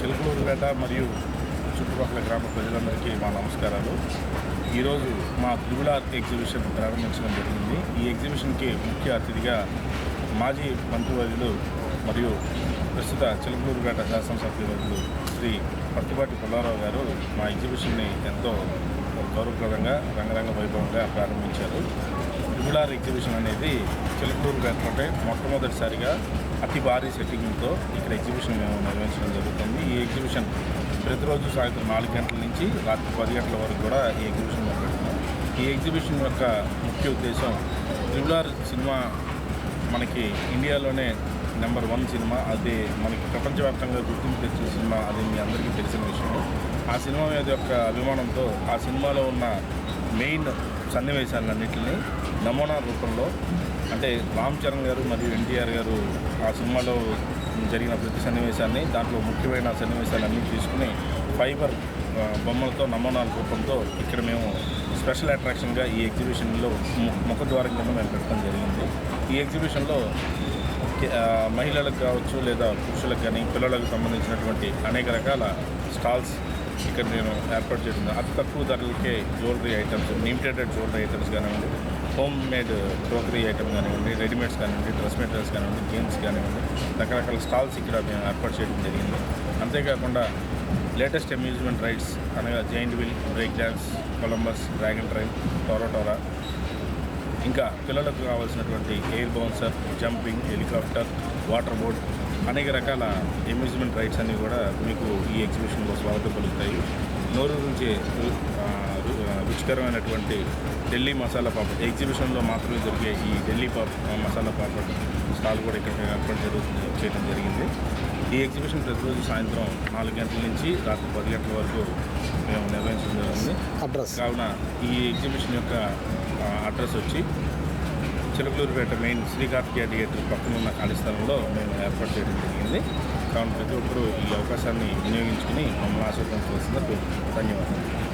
చిలకలూరుపేట మరియు చుట్టుపక్కల గ్రామ ప్రజలందరికీ మా నమస్కారాలు. ఈరోజు మా త్రిబుల్ ఆర్ ఎగ్జిబిషన్ ప్రారంభించడం జరిగింది. ఈ ఎగ్జిబిషన్కి ముఖ్య అతిథిగా మాజీ మంత్రివర్యులు మరియు ప్రస్తుత చిలకలూరుపేట శాసనసభ్యులు శ్రీ పత్తిపాటి పుల్లారావు గారు మా ఎగ్జిబిషన్ని ఎంతో గౌరవప్రదంగా రంగరంగ వైభవంగా ప్రారంభించారు. త్రిబుల్ ఆర్ ఎగ్జిబిషన్ అనేది చిలకలూరుపేటలోనే మొట్టమొదటిసారిగా అతి భారీ సెట్టింగ్తో ఇక్కడ ఎగ్జిబిషన్ మేము నిర్వహించడం జరుగుతుంది. ఈ ఎగ్జిబిషన్ ప్రతిరోజు సాయంత్రం 4 గంటల నుంచి రాత్రి 10 గంటల వరకు కూడా ఈ ఎగ్జిబిషన్ నిర్వహిస్తున్నాం. ఈ ఎగ్జిబిషన్ యొక్క ముఖ్య ఉద్దేశం త్రిబుల్ ఆర్ సినిమా మనకి ఇండియాలోనే నెంబర్ 1 సినిమా. అది మనకి ప్రపంచవ్యాప్తంగా గుర్తింపు తెచ్చిన సినిమా. అది మీ అందరికీ తెలిసిన విషయం. ఆ సినిమా మీద యొక్క అభిమానంతో ఆ సినిమాలో ఉన్న మెయిన్ సన్నివేశాలన్నింటినీ నమూనా రూపంలో, అంటే రామ్ చరణ్ గారు మరియు ఎన్టీఆర్ గారు ఆ సినిమాలో జరిగిన ప్రతి సన్నివేశాన్ని, దాంట్లో ముఖ్యమైన సన్నివేశాలన్నీ తీసుకుని ఫైబర్ బొమ్మలతో నమూనాల రూపంతో ఇక్కడ మేము స్పెషల్ అట్రాక్షన్గా ఈ ఎగ్జిబిషన్లో ముఖద్వారం కింద మేము పెట్టడం జరిగింది. ఈ ఎగ్జిబిషన్లో మహిళలకు కావచ్చు లేదా పురుషులకు కానీ పిల్లలకు సంబంధించినటువంటి అనేక రకాల స్టాల్స్ ఇక్కడ నేను ఏర్పాటు చేసింది. అతి తక్కువ ధరలకే jewellery items, limited jewellery items కానివ్వండి, హోమ్ మేడ్ క్రోకరీ ఐటమ్ కానివ్వండి, రెడీమేడ్స్ కానివ్వండి, డ్రెస్ మెటీరియల్స్ కానివ్వండి, గేమ్స్ కానివ్వండి, రకరకాల స్టాల్స్ ఇక్కడ మేము ఏర్పాటు చేయడం జరిగింది. అంతేకాకుండా లేటెస్ట్ అమ్యూజ్మెంట్ రైడ్స్ అనగా giant wheel, break dance, Columbus, dragon train, టోరా, ఇంకా పిల్లలకు కావాల్సినటువంటి air bouncer, jumping, helicopter, water boat, అనేక రకాల అమ్యూజ్మెంట్ రైడ్స్ అన్నీ కూడా మీకు ఈ ఎగ్జిబిషన్లో స్వాగతం పలుకుతాయి. నోరు నుంచి రుచికరమైనటువంటి ఢిల్లీ మసాలా పాపడ్, ఎగ్జిబిషన్లో మాత్రమే దొరికే ఈ ఢిల్లీ మసాలా పాపడ్ స్టాల్ కూడా ఇక్కడ ఏర్పాటు చేయడం జరిగింది. ఈ ఎగ్జిబిషన్ ప్రతిరోజు సాయంత్రం 4 గంటల నుంచి రాత్రి 10 గంటల వరకు మేము నిర్వహించడం జరిగింది. కావున ఈ ఎగ్జిబిషన్ యొక్క అడ్రస్ వచ్చి చిలకలూరుపేట మెయిన్ శ్రీకార్తికేయ థియేటర్ పక్కన ఉన్న ఖాళీ స్థలంలో మేము ఏర్పాటు చేయడం జరిగింది. కావున ప్రతి ఒక్కరూ ఈ అవకాశాన్ని వినియోగించుకుని మమ్మల్ని ఆశీర్వదించవలసిందిగా కోరుతున్నాను. ధన్యవాదాలు.